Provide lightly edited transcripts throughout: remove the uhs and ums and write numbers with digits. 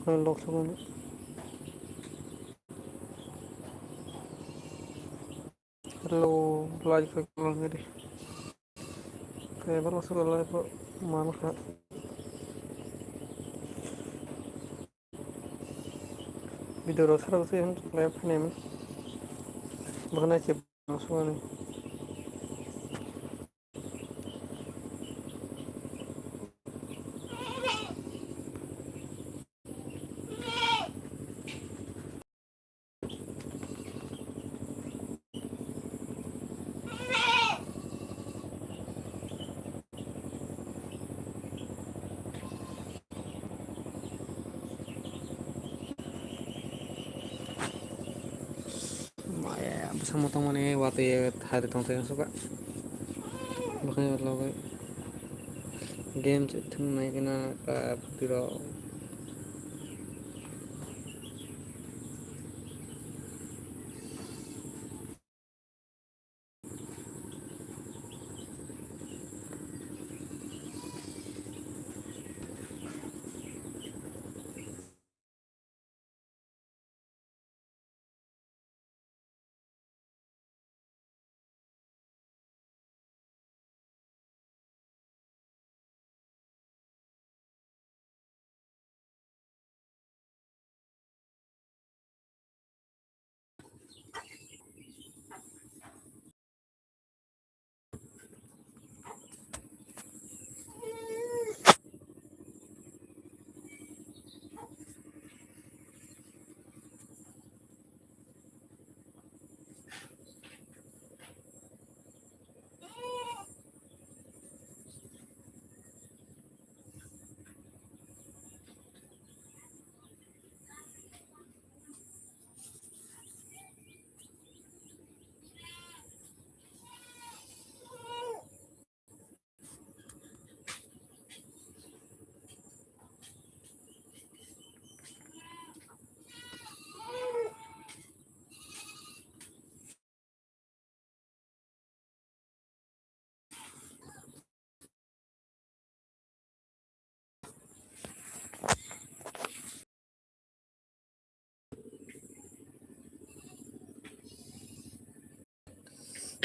Unlock semuanya. Hello, live ulang ini. Kayak baru masuk live kok. Mana kak? Video rosa sih yang live ini. Bahkan aja masuk ini. Ya, bersama teman ini waktu hari tongto yang suka. Makanya kalau game itu naikin apa video.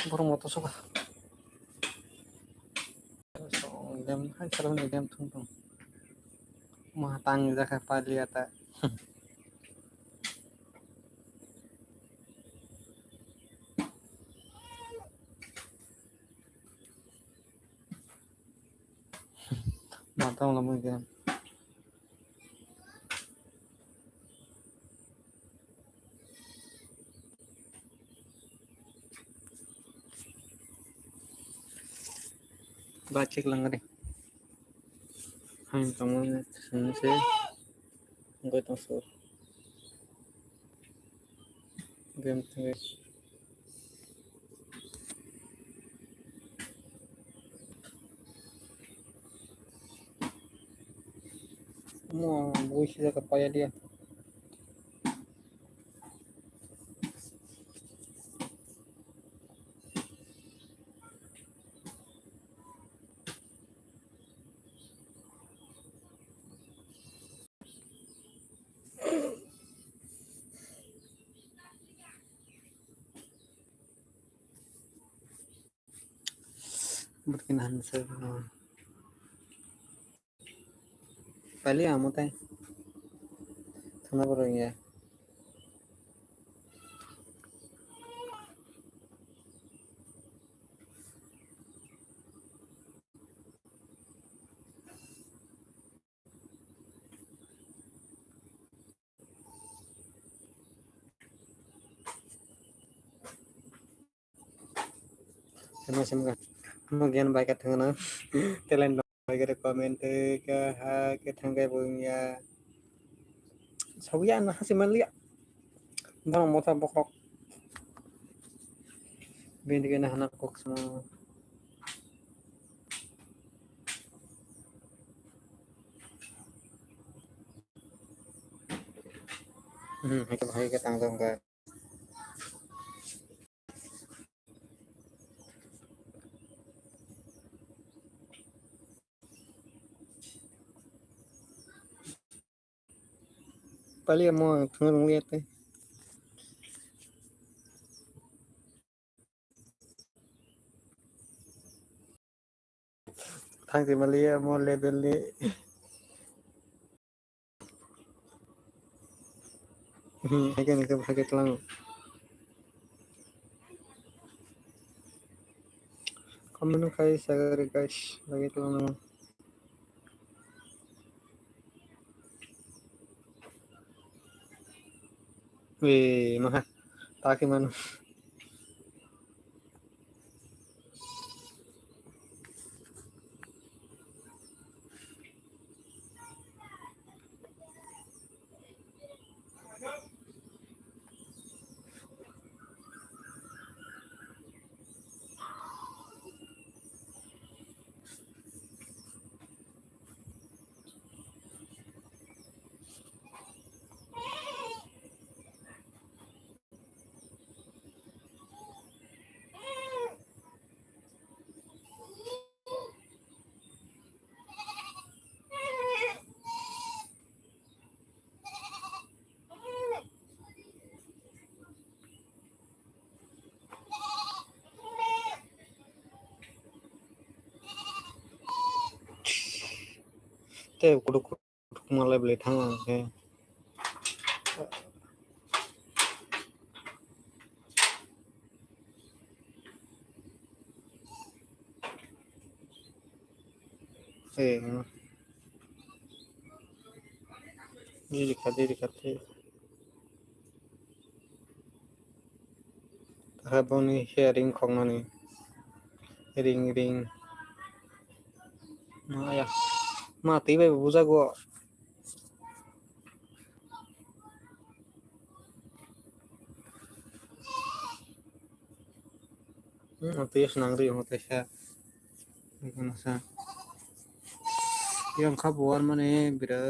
Baru motor suka. Game kan selalu game tungtung. Matang jaga pali ata. Matang lah mungkin. Baca lang rin. Hai kamu sini sih. Enggak tahu sur. Game tuh. Mau buis sih kapaya dia. Berkinahan sa pali amo tay. Sana ko rin ya. Ano siya mga magyan baik at hangana. Kailan ba cái comment cái thằng cái vương ya. Sao ya na kasi mali. Bang mo ta bokok. Binigyan na hanak ko sa itu bahaya ke tanggung ka. pali mo thung liat te thang ti malia mo level ni again ke bhage tlang kamunu kai sagare guys bhage tlang we mah taki manu te kuduk malai beli thang ke di khate haboni sharing khong ni ring ma ya mati bai buja go mati senang ri mati sa sa yang khabuan mane bira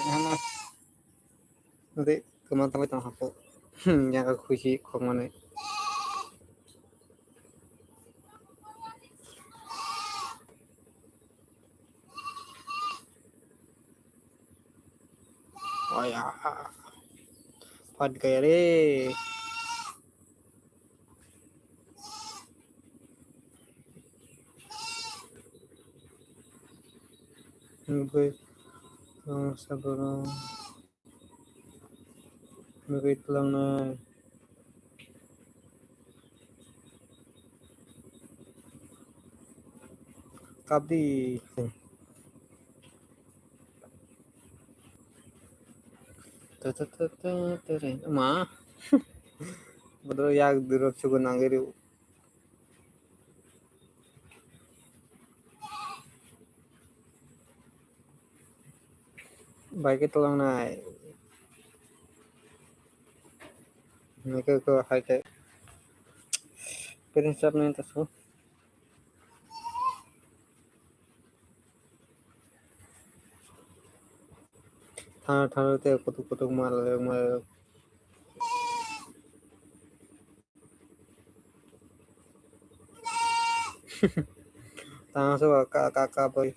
hana de keman tamai tang hapo yang ka khushi khong mane oh ya pad kaya re gue sabar gue tulang na kabdi ma betul ya durok sugun nangiri baik tulang na ke hai ke prinsip nih tasu thana te kutuk mal tang so ka boy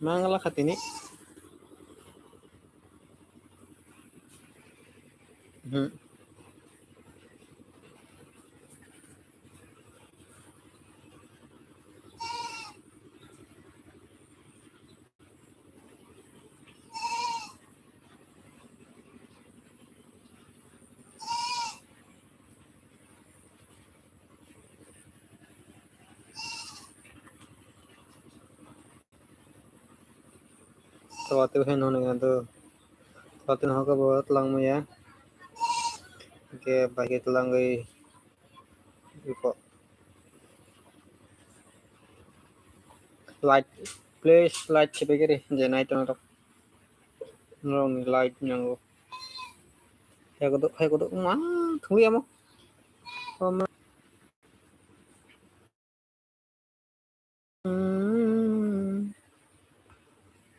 mangala khatini tawate hen hone ganto tawate no ka bo tulang mo ya ke bagi tulang gai ipo light please light chepegere je night no no ni light nyango hai ko ma thuli amo ma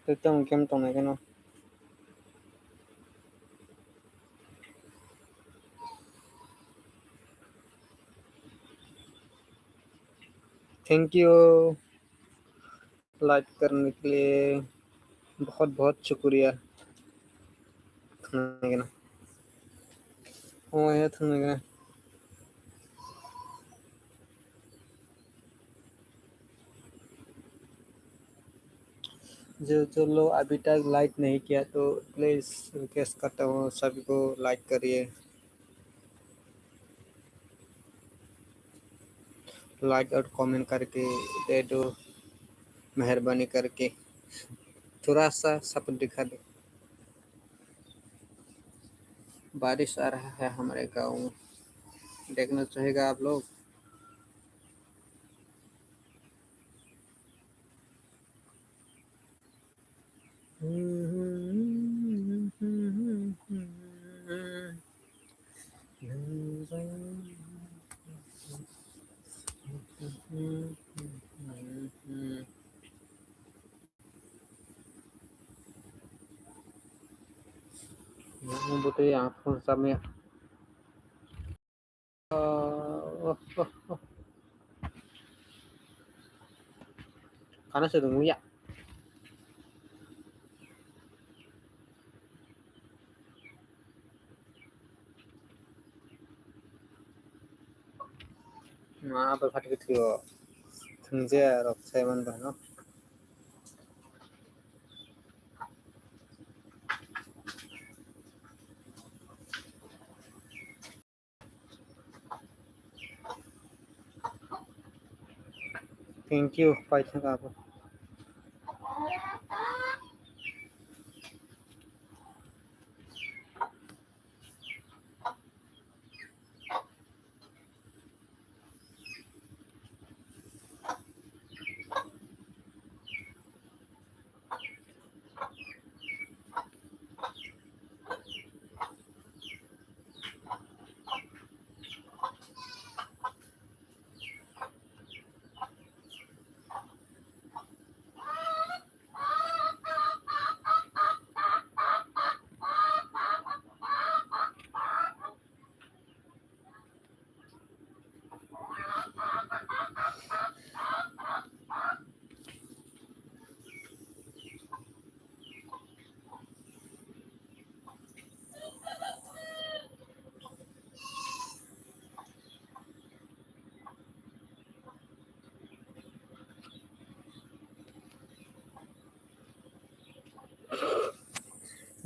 te tong kem tong ne keno thank you like करने के लिए, बहुत बहुत शुक्रिया। जो लोग अभी तक लाइक नहीं किया तो प्लीज़ रिक्वेस्ट करता हूँ सभी को लाइक करिए। लाइक और कमेंट करके दे दो, मेहरबानी करके थोड़ा सा सपोर्ट दिखा दो। बारिश आ रहा है हमारे गाँव में, देखना चाहेगा आप लोग। Buti ampun Sam ya. Karena sudah nguyak. Apa fat gitu. Thungje rok Simon bano. Thank you paitha ka apa.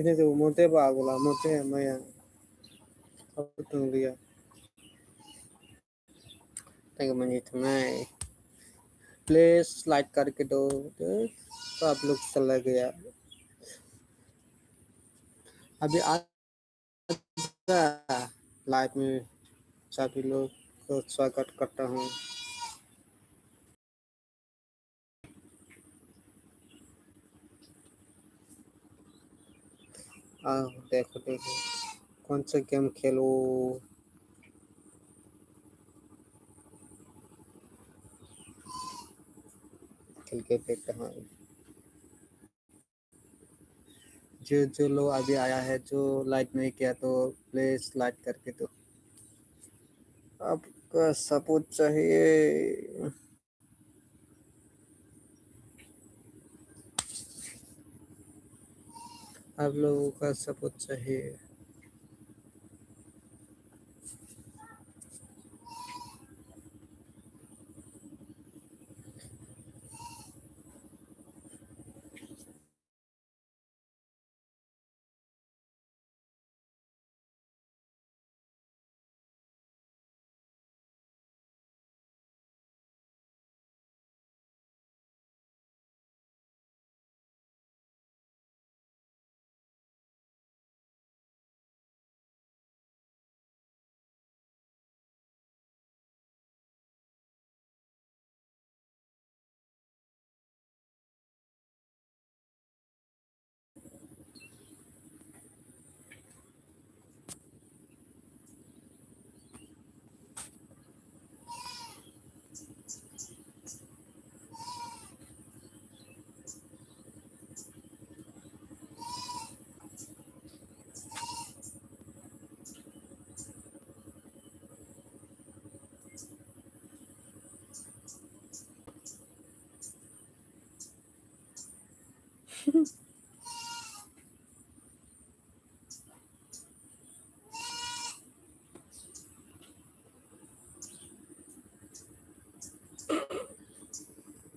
Ini tuh mote bagula mote maya. Apa tuh dia? Thank you मैं प्लीज लाइक करके दो तो आप लोग चला गया अभी आज लाइव में सभी लोग को स्वागत करता हूँ। देखो देखो कौन सा गेम खेलो खेल के देखता हूँ। जो लोग अभी आया है जो लाइक नहीं किया तो प्लीज लाइक करके दो। आपका सपोर्ट चाहिए। आप लोगों का सपोर्ट चाहिए।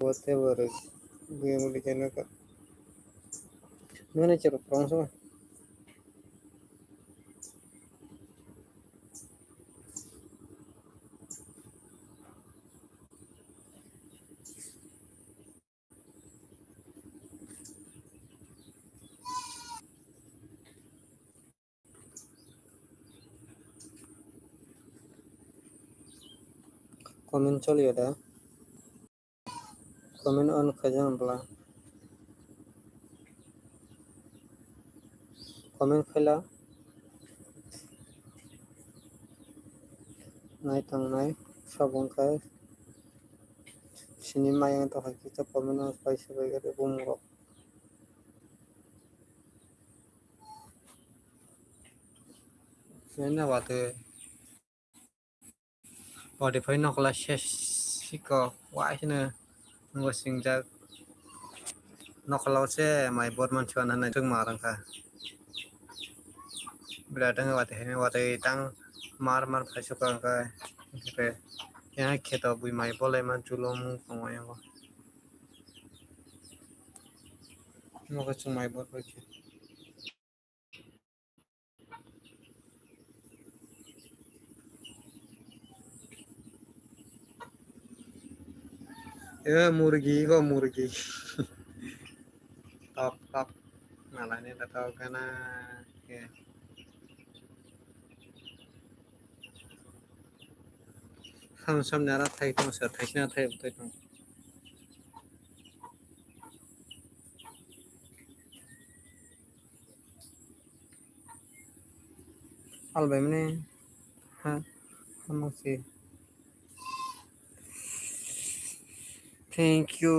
whatever gue mau channel ka mana cara prong sama komen choli ada komen on khajam bla komen khela nai tang nai sabong kai sinima yang to haki cha komen on paisa bagare bumro nena wate modify nokla shesh siko wa sine ngosing ja nokla se mai bot man chuan na tung marang ka beradang wate tang mar phaisu ka ka pe यहाँ खेत बुई माई बोले मान चुलो मु कमाया को मग चुमाई बोल के ए मुर्गी टप नाला ने ताऊ kana ke sam nara thai tong sa thai na thai tong al bai mne ha हम से थैंक यू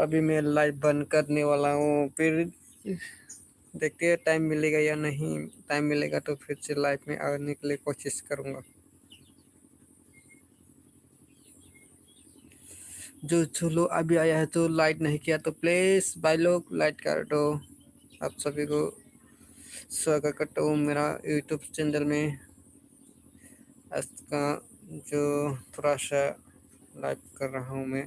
अभी मैं लाइव बंद करने वाला हूँ फिर देखते हैं टाइम मिलेगा या नहीं टाइम मिलेगा तो फिर से लाइव में आने के लिए कोशिश करूँगा जो लोग अभी आया है तो लाइक नहीं किया तो प्लीज़ भाई लोग लाइक कर दो आप सभी को स्वागत करता हूँ मेरा यूट्यूब चैनल में आज का जो थोड़ा सा लाइव कर रहा हूँ मैं